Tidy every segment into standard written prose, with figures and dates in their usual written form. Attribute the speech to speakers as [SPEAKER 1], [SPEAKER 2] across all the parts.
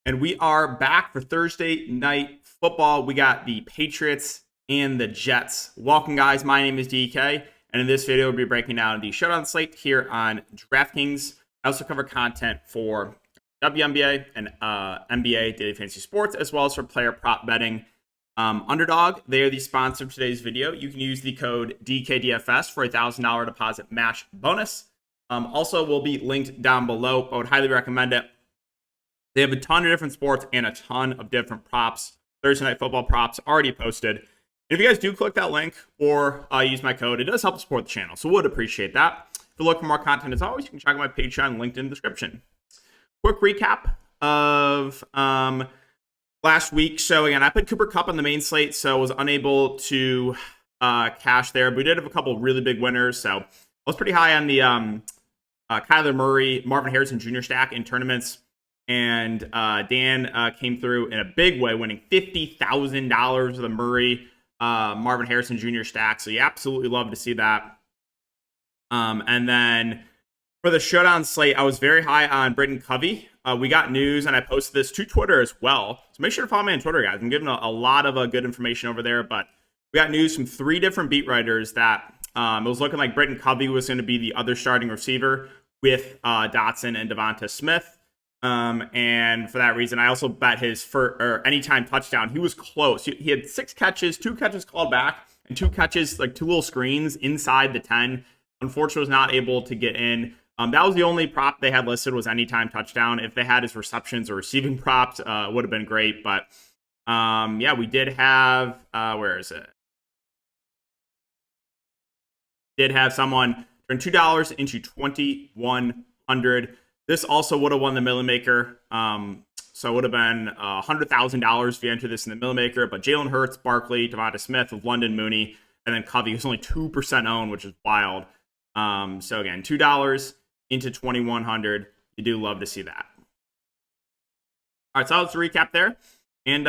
[SPEAKER 1] And we are back for Thursday night football. We got the Patriots and the Jets. Welcome, guys. My name is DK, and in this video, we'll be breaking down the showdown slate here on Draftkings. I also cover content for WNBA and NBA Daily Fantasy Sports, as well as for player prop betting. Underdog, they are the sponsor of today's video. You can use the code DKDFS for a $1,000 deposit match bonus. Also, will be linked down below. I would highly recommend it. They have a ton of different sports and a ton of different props. Thursday night football props already posted. And if you guys do click that link or use my code, it does help support the channel. So would appreciate that. If you look for more content, as always, you can check out my Patreon linked in the description. Quick recap of last week. So again, I put Cooper Kupp on the main slate, so was unable to cash there. But we did have a couple really big winners. So I was pretty high on the Kyler Murray, Marvin Harrison Jr. stack in tournaments. And Dan came through in a big way, winning $50,000 of the Murray, Marvin Harrison Jr. stack. So you absolutely love to see that. And then for the showdown slate, I was very high on Britton Covey. We got news, and I posted this to Twitter as well. So make sure to follow me on Twitter, guys. I'm giving a lot of good information over there. But we got news from 3 different beat writers that it was looking like Britton Covey was going to be the other starting receiver with Dotson and Devonta Smith. And for that reason, I also bet his anytime touchdown. He was close. He had 6 catches, 2 catches called back, and 2 catches, like 2 little screens inside the 10. Unfortunately, was not able to get in. That was the only prop they had listed, was anytime touchdown. If they had his receptions or receiving props, it would have been great. But yeah, we did have where is it? Did have someone turn $2 into $2,100. This also would have won the Millie Maker. So it would have been $100,000 if you enter this in the Millie Maker. But Jalen Hurts, Barkley, Devonta Smith with London Mooney, and then Covey, who's only 2% owned, which is wild. So again, $2 into $2,100. You do love to see that. All right, so let's recap there. And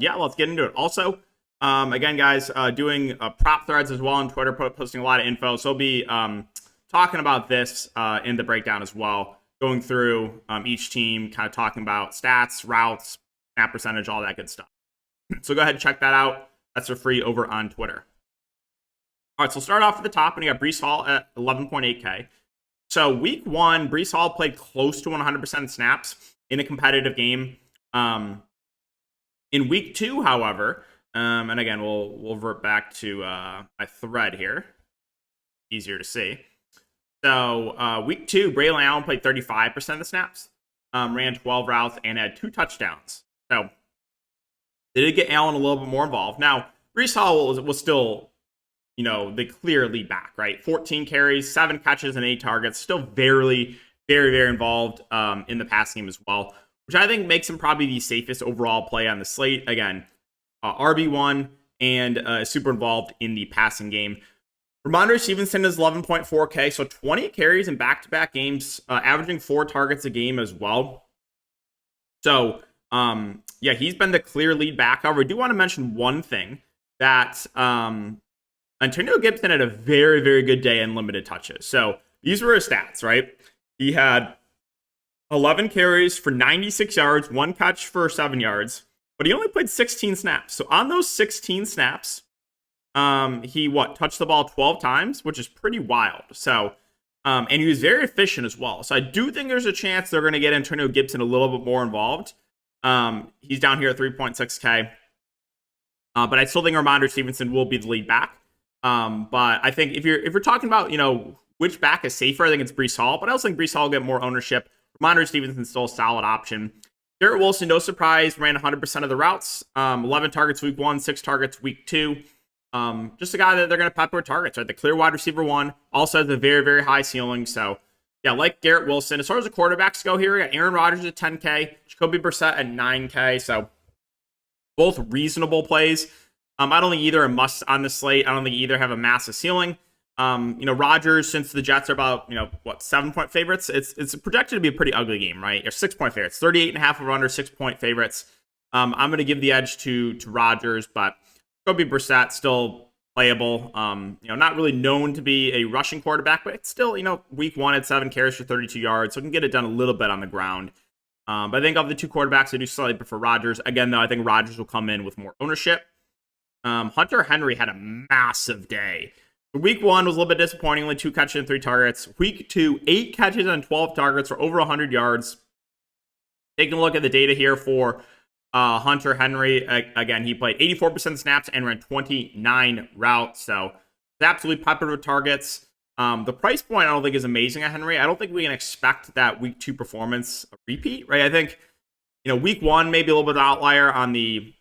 [SPEAKER 1] yeah, let's get into it. Also, again, guys, doing prop threads as well on Twitter, posting a lot of info. So I'll be talking about this in the breakdown as well. Going through each team, kind of talking about stats, routes, snap percentage, all that good stuff. So go ahead and check that out. That's for free over on Twitter. All right, so start off at the top, and you got Breece Hall at 11.8K. So week 1, Breece Hall played close to 100% snaps in a competitive game. In week 2, however, and again, we'll revert back to my thread here. Easier to see. So week 2, Braylon Allen played 35% of the snaps, ran 12 routes, and had 2 touchdowns. So they did get Allen a little bit more involved. Now, Breece Hall was still, the clear lead back, right? 14 carries, 7 catches, and 8 targets. Still very, very, very involved in the passing game as well, which I think makes him probably the safest overall play on the slate. Again, RB1 and super involved in the passing game. Ramondre Stevenson is 11.4K, so 20 carries in back-to-back games, averaging 4 targets a game as well. So, yeah, he's been the clear lead back. However, I do want to mention one thing, that Antonio Gibson had a very, very good day in limited touches. So these were his stats, right? He had 11 carries for 96 yards, 1 catch for 7 yards, but he only played 16 snaps. So on those 16 snaps, he touched the ball 12 times, which is pretty wild. So, and he was very efficient as well. So I do think there's a chance they're going to get Antonio Gibson a little bit more involved. He's down here at 3.6K. But I still think Ramondre Stevenson will be the lead back. But I think if you're talking about, which back is safer, I think it's Breece Hall. But I also think Breece Hall will get more ownership. Ramondre Stevenson's still a solid option. Garrett Wilson, no surprise, ran 100% of the routes. 11 targets week 1, 6 targets week 2. Just a guy that they're going to pepper targets, right? The clear wide receiver 1 also has a very, very high ceiling. So, yeah, like Garrett Wilson. As far as the quarterbacks go here, we got Aaron Rodgers at 10K, Jacoby Brissett at 9K. So, both reasonable plays. I don't think either are musts on the slate. I don't think either have a massive ceiling. Rodgers, since the Jets are about, 7-point favorites, it's projected to be a pretty ugly game, right? Or 6-point favorites, 38.5 over under, 6-point favorites. I'm going to give the edge to Rodgers, but Jacoby Brissett still playable. Not really known to be a rushing quarterback, but it's still, week 1 at 7 carries for 32 yards, so can get it done a little bit on the ground. But I think of the two quarterbacks, I do slightly prefer Rodgers. Again, though, I think Rodgers will come in with more ownership. Hunter Henry had a massive day. Week 1 was a little bit disappointing, only 2 catches and 3 targets. Week 2, 8 catches and 12 targets for over 100 yards. Taking a look at the data here for Hunter Henry. Again, he played 84% of snaps and ran 29 routes. So, it's absolutely popular with targets. The price point I don't think is amazing at Henry. I don't think we can expect that week 2 performance a repeat, right? I think, week 1 maybe a little bit of outlier on the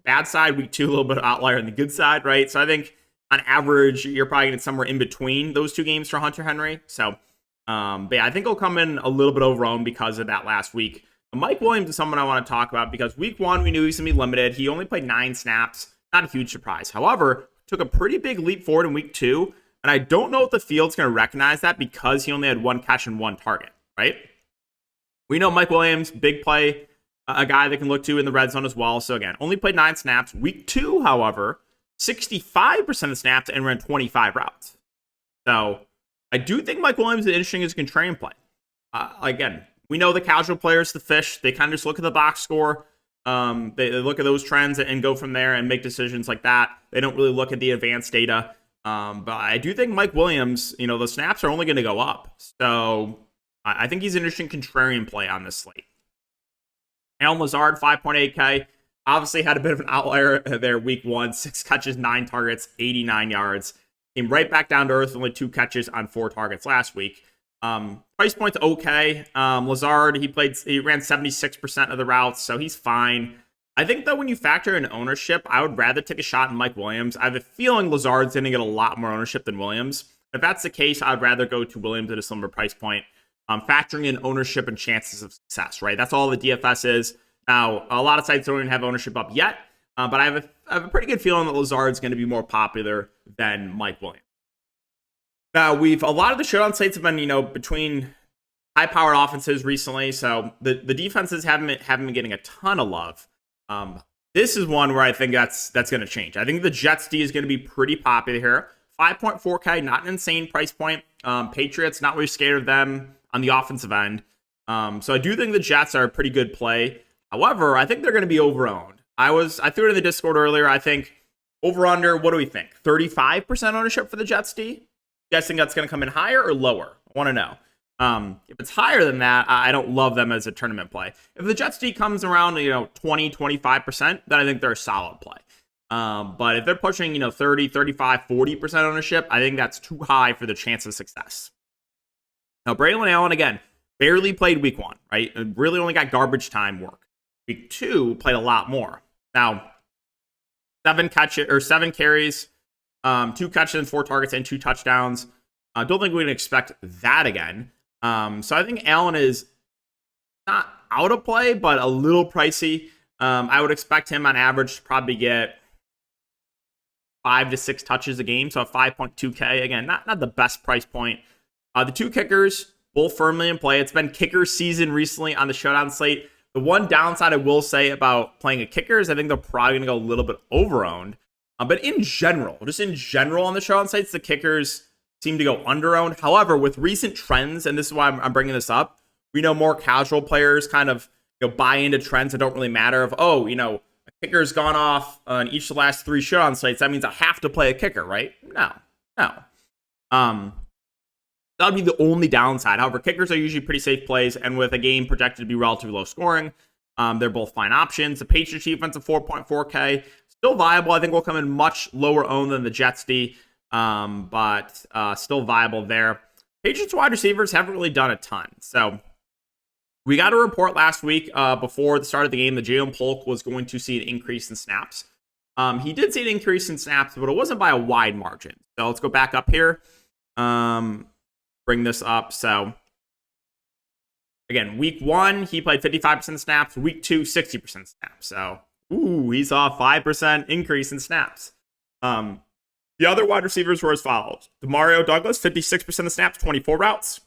[SPEAKER 1] bad side. Week 2 a little bit of outlier on the good side, right? So I think on average you're probably getting somewhere in between those 2 games for Hunter Henry. So, but yeah, I think he'll come in a little bit overowned because of that last week. Mike Williams is someone I want to talk about because week 1 we knew he was going to be limited. He only played 9 snaps. Not a huge surprise. However, took a pretty big leap forward in week 2. And I don't know if the field's going to recognize that because he only had 1 catch and 1 target, right? We know Mike Williams, big play, a guy that can look to in the red zone as well. So again, only played 9 snaps. Week 2, however, 65% of snaps and ran 25 routes. So I do think Mike Williams is interesting as a contrarian play. Again, we know the casual players, the fish, they kind of just look at the box score. They look at those trends and go from there and make decisions like that. They don't really look at the advanced data. But I do think Mike Williams, the snaps are only going to go up. So I think he's an interesting contrarian play on this slate. Allen Lazard, 5.8K. Obviously had a bit of an outlier there week 1. 6 catches, 9 targets, 89 yards. Came right back down to earth, only 2 catches on 4 targets last week. Price point's okay. Lazard, he ran 76% of the routes, so he's fine. I think, though, when you factor in ownership, I would rather take a shot in Mike Williams. I have a feeling Lazard's going to get a lot more ownership than Williams. If that's the case, I'd rather go to Williams at a similar price point, factoring in ownership and chances of success, right? That's all the DFS is. Now, a lot of sites don't even have ownership up yet, but I have a pretty good feeling that Lazard's going to be more popular than Mike Williams. Now, a lot of the showdown sites have been, between high-powered offenses recently, so the defenses haven't been getting a ton of love. This is one where I think that's going to change. I think the Jets D is going to be pretty popular here. 5.4K, not an insane price point. Patriots, not really scared of them on the offensive end. So I do think the Jets are a pretty good play. However, I think they're going to be overowned. I threw it in the Discord earlier. I think over-under, what do we think? 35% ownership for the Jets D? You guys think that's going to come in higher or lower? I want to know. If it's higher than that, I don't love them as a tournament play. If the Jets D comes around, 20, 25%, then I think they're a solid play. But if they're pushing, 30, 35, 40% ownership, I think that's too high for the chance of success. Now, Braylon Allen, again, barely played week 1, right? Really only got garbage time work. Week 2 played a lot more. Now, 7 carries, 2 catches and 4 targets and 2 touchdowns. I don't think we can expect that again. So I think Allen is not out of play, but a little pricey. I would expect him on average to probably get 5 to 6 touches a game. So a 5.2K. Again, not the best price point. The 2 kickers, both firmly in play. It's been kicker season recently on the showdown slate. The one downside I will say about playing a kicker is I think they're probably going to go a little bit over-owned. But in general on the showdown sites, the kickers seem to go under-owned. However, with recent trends, and this is why I'm bringing this up, we know more casual players kind of buy into trends that don't really matter of, a kicker's gone off on each of the last 3 showdown sites. That means I have to play a kicker, right? No. That would be the only downside. However, kickers are usually pretty safe plays, and with a game projected to be relatively low scoring, they're both fine options. The Patriots defense of 4.4K, still viable. I think will come in much lower owned than the Jets D, but still viable there. Patriots wide receivers haven't really done a ton. So we got a report last week before the start of the game that Jalen Polk was going to see an increase in snaps. He did see an increase in snaps, but it wasn't by a wide margin. So let's go back up here. Bring this up. So again, week 1, he played 55% snaps. Week 2, 60% snaps. So, he saw a 5% increase in snaps. The other wide receivers were as follows. Demario Douglas, 56% of snaps, 24 routes.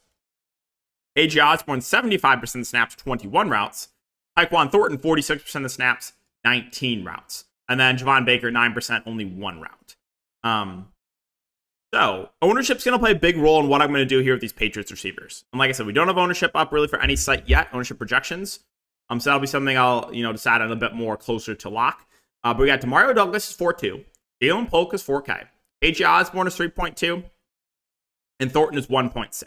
[SPEAKER 1] A.J. Osborne, 75% of snaps, 21 routes. Tyquan Thornton, 46% of snaps, 19 routes. And then Javon Baker, 9%, only 1 route. So, ownership's going to play a big role in what I'm going to do here with these Patriots receivers. And like I said, we don't have ownership up really for any site yet, ownership projections. So that'll be something I'll, decide on a bit more closer to lock. But we got Demario Douglas is 4.2. Jalen Polk is 4K. AJ Osborne is 3.2. And Thornton is 1.6.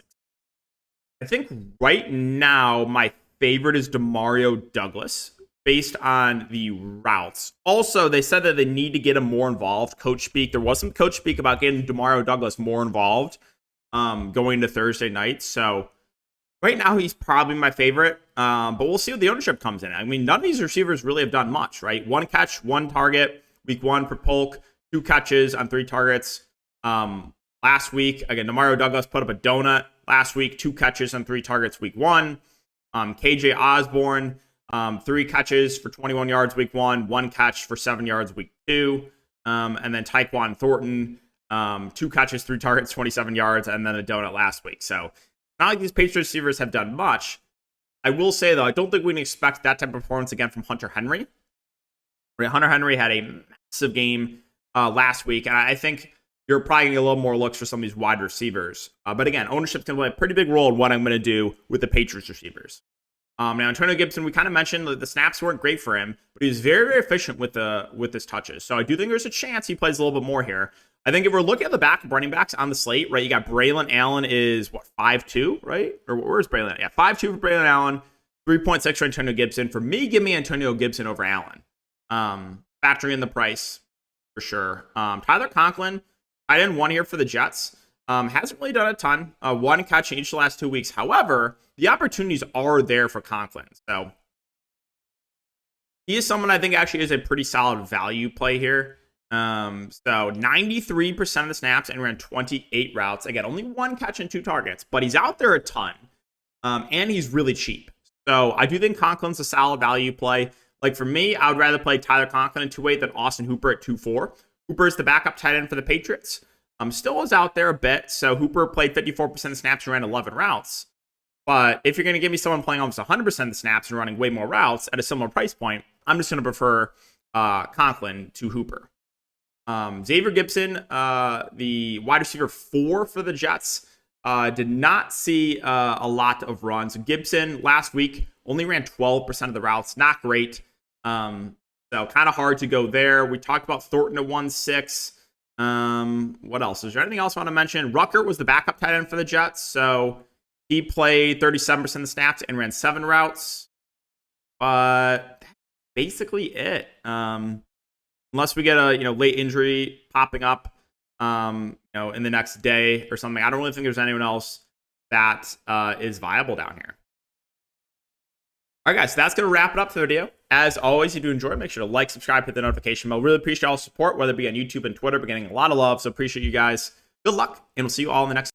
[SPEAKER 1] I think right now my favorite is Demario Douglas based on the routes. Also, they said that they need to get him more involved. Coach speak. There was some coach speak about getting Demario Douglas more involved going to Thursday night. So right now he's probably my favorite. But we'll see what the ownership comes in. I mean, none of these receivers really have done much, right? 1 catch, 1 target, week 1 for Polk, 2 catches on 3 targets. Last week, again, Demario Douglas put up a donut. Last week, 2 catches on 3 targets week 1. KJ Osborne, 3 catches for 21 yards week 1, 1 catch for 7 yards week 2. And then Tyquan Thornton, 2 catches, 3 targets, 27 yards, and then a donut last week. So not like these Patriots receivers have done much. I will say, though, I don't think we can expect that type of performance again from Hunter Henry. Hunter Henry had a massive game last week, and I think you're probably going to get a little more looks for some of these wide receivers. But again, ownership's going to play a pretty big role in what I'm going to do with the Patriots receivers. Now, Antonio Gibson, we kind of mentioned that the snaps weren't great for him, but he was very, very efficient with his touches. So I do think there's a chance he plays a little bit more here. I think if we're looking at the back of running backs on the slate, right, you got Braylon Allen is, 5'2", right? Or where's Braylon? Yeah, 5'2" for Braylon Allen, 3.6 for Antonio Gibson. For me, give me Antonio Gibson over Allen. Factoring in the price, for sure. Tyler Conklin, I didn't one here for the Jets. Hasn't really done a ton. 1 catch in each of the last 2 weeks. However, the opportunities are there for Conklin. So he is someone I think actually is a pretty solid value play here. So 93% of the snaps and ran 28 routes. Again, only 1 catch and 2 targets, but he's out there a ton. And he's really cheap. So I do think Conklin's a solid value play. Like for me, I would rather play Tyler Conklin at 2.8 than Austin Hooper at 2.4. Hooper is the backup tight end for the Patriots. Still is out there a bit. So Hooper played 54% of snaps and ran 11 routes. But if you're going to give me someone playing almost 100% of the snaps and running way more routes at a similar price point, I'm just going to prefer Conklin to Hooper. Xavier Gibson, the wide receiver 4 for the Jets, did not see a lot of runs. Gibson last week only ran 12% of the routes. Not great. So kind of hard to go there. We talked about Thornton at 1.6. What else? Is there anything else I want to mention? Rucker was the backup tight end for the Jets. So he played 37% of the snaps and ran 7 routes. But that's basically it. Unless we get a late injury popping up in the next day or something. I don't really think there's anyone else that is viable down here. All right, guys, so that's going to wrap it up for the video. As always, if you do enjoy, make sure to like, subscribe, hit the notification bell. Really appreciate all the support, whether it be on YouTube and Twitter. We're getting a lot of love, so appreciate you guys. Good luck, and we'll see you all in the next